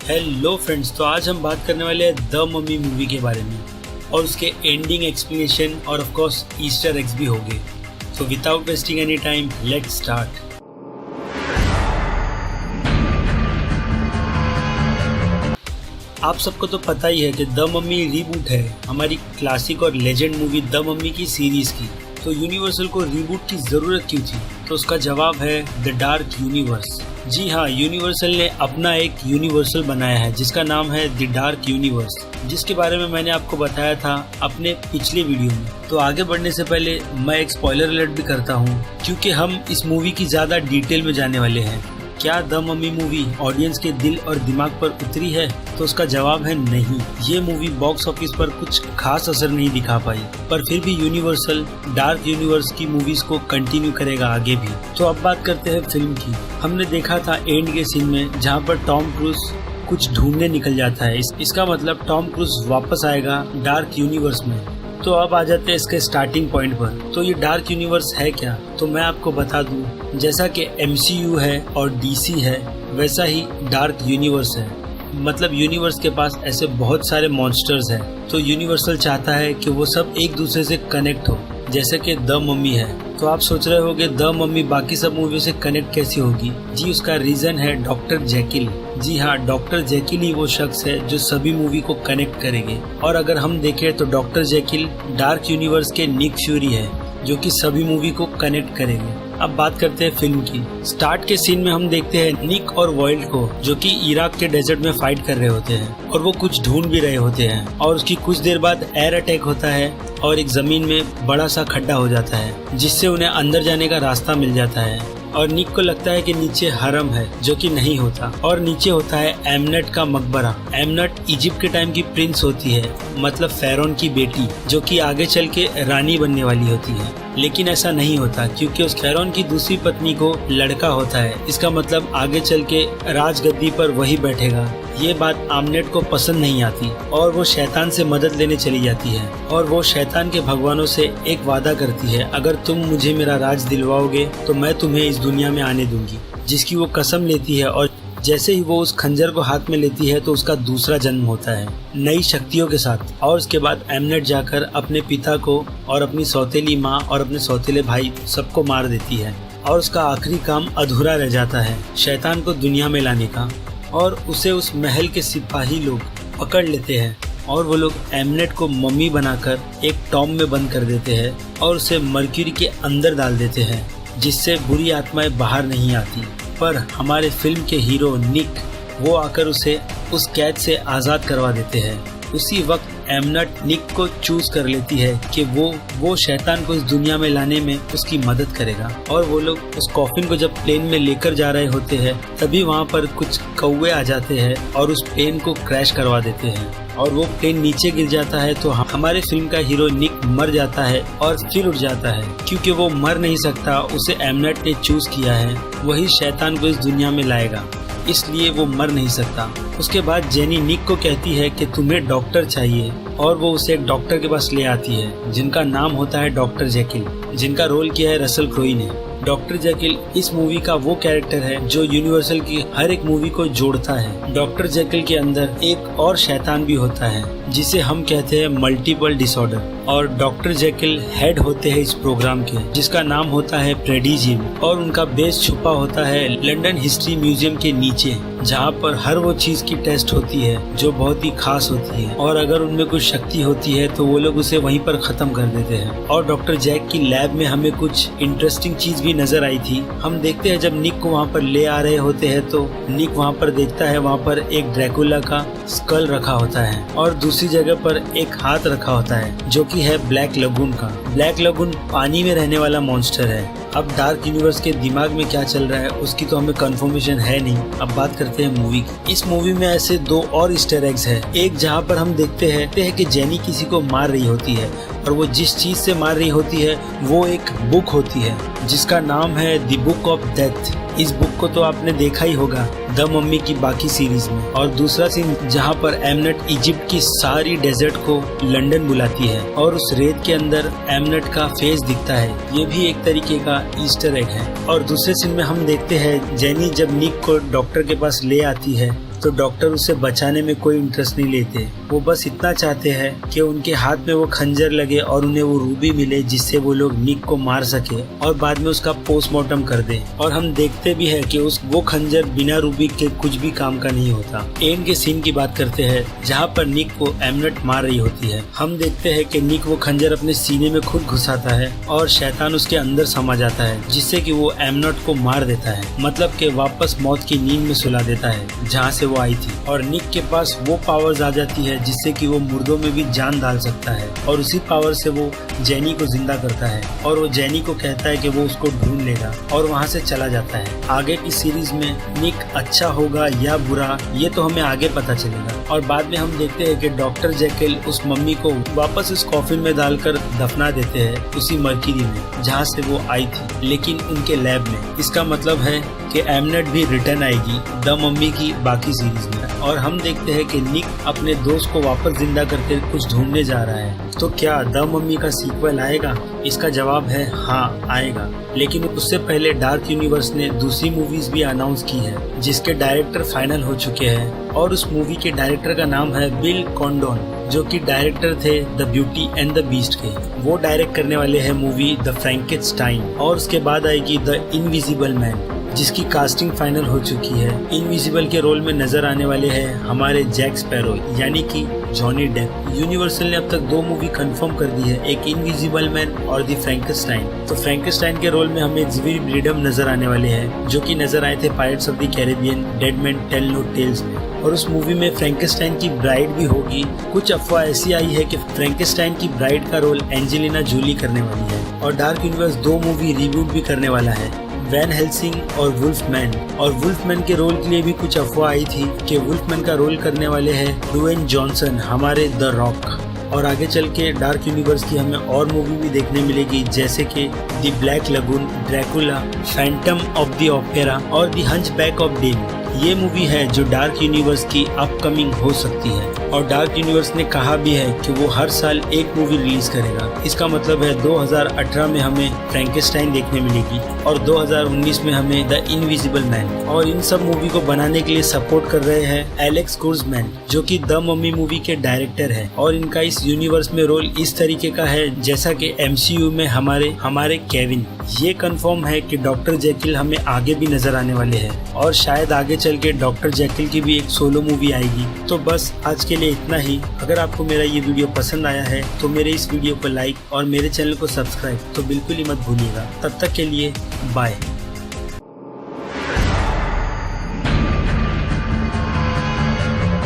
Hello friends, तो आज हम बात करने वाले हैं द मम्मी मूवी के बारे में और उसके एंडिंग एक्सप्लेनेशन और ऑफ कोर्स ईस्टर एग्स भी होंगे। So without wasting any time, let's start. आप सबको तो पता ही है कि द मम्मी रीबूट है हमारी क्लासिक और लेजेंड मूवी द मम्मी की सीरीज की। तो यूनिवर्सल को रीबूट की जरूरत क्यों थी? तो उसका जवाब है द डार्क यूनिवर्स। जी हाँ, यूनिवर्सल ने अपना एक यूनिवर्सल बनाया है जिसका नाम है द डार्क यूनिवर्स, जिसके बारे में मैंने आपको बताया था अपने पिछले वीडियो में। तो आगे बढ़ने से पहले मैं एक स्पॉइलर अलर्ट भी करता हूँ, क्योंकि हम इस मूवी की ज्यादा डिटेल में जाने वाले हैं। क्या द मम्मी मूवी ऑडियंस के दिल और दिमाग पर उतरी है? तो उसका जवाब है नहीं। ये मूवी बॉक्स ऑफिस पर कुछ खास असर नहीं दिखा पाई, पर फिर भी यूनिवर्सल डार्क यूनिवर्स की मूवीज को कंटिन्यू करेगा आगे भी। तो अब बात करते हैं फिल्म की। हमने देखा था एंड के सीन में जहाँ पर टॉम क्रूज कुछ ढूंढने निकल जाता है। इसका मतलब टॉम क्रूज वापस आएगा डार्क यूनिवर्स में। तो अब आ जाते हैं इसके स्टार्टिंग पॉइंट पर। तो ये डार्क यूनिवर्स है क्या? तो मैं आपको बता दूं, जैसा कि MCU है और DC है, वैसा ही डार्क यूनिवर्स है। मतलब यूनिवर्स के पास ऐसे बहुत सारे मॉन्स्टर्स हैं। तो यूनिवर्सल चाहता है कि वो सब एक दूसरे से कनेक्ट हो, जैसे कि द मम्मी है। तो आप सोच रहे होंगे द मम्मी बाकी सब मूवी से कनेक्ट कैसी होगी? जी, उसका रीजन है डॉक्टर जेकिल। जी हाँ, डॉक्टर जेकिल ही वो शख्स है जो सभी मूवी को कनेक्ट करेंगे। और अगर हम देखें तो डॉक्टर जेकिल डार्क यूनिवर्स के निक फ्यूरी है, जो कि सभी मूवी को कनेक्ट करेंगे। अब बात करते हैं फिल्म की। स्टार्ट के सीन में हम देखते हैं निक और वॉइल्ड को, जो कि इराक के डेजर्ट में फाइट कर रहे होते हैं और वो कुछ ढूंढ भी रहे होते हैं। और उसकी कुछ देर बाद एयर अटैक होता है और एक जमीन में बड़ा सा खड्डा हो जाता है, जिससे उन्हें अंदर जाने का रास्ता मिल जाता है। और निक को लगता है कि नीचे हरम है, जो कि नहीं होता, और नीचे होता है एमनेट का मकबरा। एमनेट इजिप्ट के टाइम की प्रिंस होती है, मतलब फेरोन की बेटी, जो कि आगे चल के रानी बनने वाली होती है। लेकिन ऐसा नहीं होता, क्योंकि उस फेरोन की दूसरी पत्नी को लड़का होता है। इसका मतलब आगे चल के राजगद्दी पर वही बैठेगा। ये बात आमनेट को पसंद नहीं आती और वो शैतान से मदद लेने चली जाती है। और वो शैतान के भगवानों से एक वादा करती है, अगर तुम मुझे मेरा राज दिलवाओगे तो मैं तुम्हें इस दुनिया में आने दूंगी, जिसकी वो कसम लेती है। और जैसे ही वो उस खंजर को हाथ में लेती है तो उसका दूसरा जन्म होता है नई शक्तियों के साथ। और उसके बाद एमनेट जाकर अपने पिता को और अपनी सौतेली माँ और अपने सौतेले भाई सबको मार देती है। और उसका आखिरी काम अधूरा रह जाता है, शैतान को दुनिया में लाने का। और उसे उस महल के सिपाही लोग पकड़ लेते हैं और वो लोग एमनेट को मम्मी बनाकर एक टॉम में बंद कर देते हैं और उसे मर्क्यूरी के अंदर डाल देते हैं, जिससे बुरी आत्माएं बाहर नहीं आती। पर हमारे फिल्म के हीरो निक, वो आकर उसे उस कैद से आज़ाद करवा देते हैं। उसी वक्त एमनेट निक को चूज कर लेती है कि वो शैतान को इस दुनिया में लाने में उसकी मदद करेगा। और वो लोग उस कॉफिन को जब प्लेन में लेकर जा रहे होते हैं, तभी वहाँ पर कुछ कौवे आ जाते हैं और उस प्लेन को क्रैश करवा देते हैं और वो प्लेन नीचे गिर जाता है। तो हमारे फिल्म का हीरो निक मर जाता है और फिर उठ जाता है, क्योंकि वो मर नहीं सकता। उसे एमनेट ने चूज किया है, वही शैतान को इस दुनिया में लाएगा, इसलिए वो मर नहीं सकता। उसके बाद जेनी निक को कहती है कि तुम्हें डॉक्टर चाहिए, और वो उसे एक डॉक्टर के पास ले आती है जिनका नाम होता है डॉक्टर जेकिल, जिनका रोल किया है रसल क्रोई ने। डॉक्टर जेकिल इस मूवी का वो कैरेक्टर है जो यूनिवर्सल की हर एक मूवी को जोड़ता है। डॉक्टर जेकिल के अंदर एक और शैतान भी होता है, जिसे हम कहते हैं मल्टीपल डिसऑर्डर। और डॉक्टर जेकिल हेड होते हैं इस प्रोग्राम के, जिसका नाम होता है प्रेडिजियम। और उनका बेस छुपा होता है लंदन हिस्ट्री म्यूजियम के नीचे, जहाँ पर हर वो चीज की टेस्ट होती है जो बहुत ही खास होती है। और अगर उनमें कुछ शक्ति होती है तो वो लोग उसे वहीं पर खत्म कर देते हैं। और डॉक्टर जैक की लैब में हमें कुछ इंटरेस्टिंग चीज भी नजर आई थी। हम देखते हैं जब निक को वहाँ पर ले आ रहे होते हैं तो निक वहाँ पर देखता है, वहाँ पर एक ड्रैकुला का स्कल रखा होता है और दूसरी जगह पर एक हाथ रखा होता है, जो कि है ब्लैक लगून का। ब्लैक लगून पानी में रहने वाला मॉन्स्टर है। अब डार्क यूनिवर्स के दिमाग में क्या चल रहा है उसकी तो हमें कंफर्मेशन है नहीं। अब बात करते हैं मूवी की। इस मूवी में ऐसे दो और ईस्टर एग्स है। एक जहाँ पर हम देखते हैं कि जेनी किसी को मार रही होती है और वो जिस चीज से मार रही होती है वो एक बुक होती है जिसका नाम है द बुक ऑफ डेथ। इस बुक को तो आपने देखा ही होगा द मम्मी की बाकी सीरीज में। और दूसरा सीन जहाँ पर एमनेट इजिप्ट की सारी डेजर्ट को लंदन बुलाती है और उस रेत के अंदर एमनेट का फेस दिखता है, ये भी एक तरीके का ईस्टर एग है। और दूसरे सीन में हम देखते हैं जेनी जब निक को डॉक्टर के पास ले आती है तो डॉक्टर उसे बचाने में कोई इंटरेस्ट नहीं लेते। वो बस इतना चाहते हैं कि उनके हाथ में वो खंजर लगे और उन्हें वो रूबी मिले जिससे वो लोग निक को मार सके और बाद में उसका पोस्टमार्टम कर दे। और हम देखते भी है कि वो खंजर बिना रूबी के कुछ भी काम का नहीं होता। एंड के सीन की बात करते हैं जहाँ पर निक को एमनेट मार रही होती है। हम देखते हैं कि निक वो खंजर अपने सीने में खुद घुसाता है और शैतान उसके अंदर समा जाता है जिससे कि वो एमनेट को मार देता है, मतलब कि वापस मौत की नींद में सुला देता है जहाँ से वो आई थी। और निक के पास वो पावर्स आ जाती है जिससे कि वो मुर्दों में भी जान डाल सकता है और उसी पावर से वो जेनी को जिंदा करता है और वो जेनी को कहता है कि वो उसको ढूंढ लेगा और वहाँ से चला जाता है। आगे की सीरीज में निक अच्छा होगा या बुरा ये तो हमें आगे पता चलेगा। और बाद में हम देखते हैं कि डॉक्टर जैकिल उस मम्मी को वापस उस कॉफिन में डालकर दफना देते हैं उसी मर्क्यूरी में जहाँ से वो आई थी, लेकिन उनके लैब में। इसका मतलब है कि एमनेट भी रिटर्न आएगी द मम्मी की बाकी सीरीज में। और हम देखते हैं कि निक अपने दोस्त को वापस जिंदा करके कुछ ढूंढने जा रहा है। तो क्या द मम्मी का सीक्वल आएगा? इसका जवाब है हाँ, आएगा। लेकिन उससे पहले डार्क यूनिवर्स ने दूसरी मूवीज भी अनाउंस की है जिसके डायरेक्टर फाइनल हो चुके हैं और उस मूवी के डायरेक्टर का नाम है बिल कॉन्डोन, जो कि डायरेक्टर थे the beauty and the beast के। वो डायरेक्ट करने वाले हैं मूवी द फ्रैंकेनस्टाइन और उसके बाद आएगी द इनविजिबल मैन जिसकी कास्टिंग फाइनल हो चुकी है। इनविजिबल के रोल में नजर आने वाले हैं हमारे जैक स्पैरो यानी कि जॉनी डेप। यूनिवर्सल ने अब तक 2 मूवी कंफर्म कर दी है, एक इनविजिबल मैन और द फ्रैंकेनस्टाइन। तो फ्रैंकेनस्टाइन के रोल में हमें ज़ेवी ब्लिडम नजर आने वाले हैं जो कि नजर आए थे Pirates of the Caribbean Dead Men Tell No Tales में। और उस मूवी में फ्रैंकेनस्टाइन की ब्राइड भी होगी। कुछ अफवाह ऐसी आई है कि फ्रैंकेनस्टाइन की ब्राइड का रोल एंजेलिना जोली करने वाली है। और डार्क यूनिवर्स 2 मूवी रिबूट भी करने वाला है, वैन हेल्सिंग और वुल्फमैन। और वुल्फमैन के रोल के लिए भी कुछ अफवाह आई थी कि वुल्फमैन का रोल करने वाले हैं ड्वेन जॉनसन, हमारे द रॉक। और आगे चल के डार्क यूनिवर्स की हमें और मूवी भी देखने मिलेगी जैसे कि the black lagoon, Dracula, Phantom of the opera और द हंचबैक ऑफ डेन। ये मूवी है जो डार्क यूनिवर्स की अपकमिंग हो सकती है। और डार्क यूनिवर्स ने कहा भी है कि वो हर साल एक मूवी रिलीज करेगा। इसका मतलब है 2018 में हमें फ्रैंकेनस्टाइन देखने मिलेगी और 2019 में हमें द इनविजिबल मैन। और इन सब मूवी को बनाने के लिए सपोर्ट कर रहे हैं एलेक्स कुर्ज़मैन जो कि द मम्मी मूवी के डायरेक्टर है। और इनका इस यूनिवर्स में रोल इस तरीके का है जैसा कि MCU में हमारे केविन। ये कंफर्म है कि डॉक्टर जैकिल हमें आगे भी नजर आने वाले हैं और शायद आगे चल के डॉक्टर जैकिल की भी एक सोलो मूवी आएगी। तो बस आज के लिए इतना ही। अगर आपको मेरा ये वीडियो पसंद आया है तो मेरे इस वीडियो को लाइक और मेरे चैनल को सब्सक्राइब तो बिल्कुल ही मत भूलिएगा। तब तक के लिए बाय।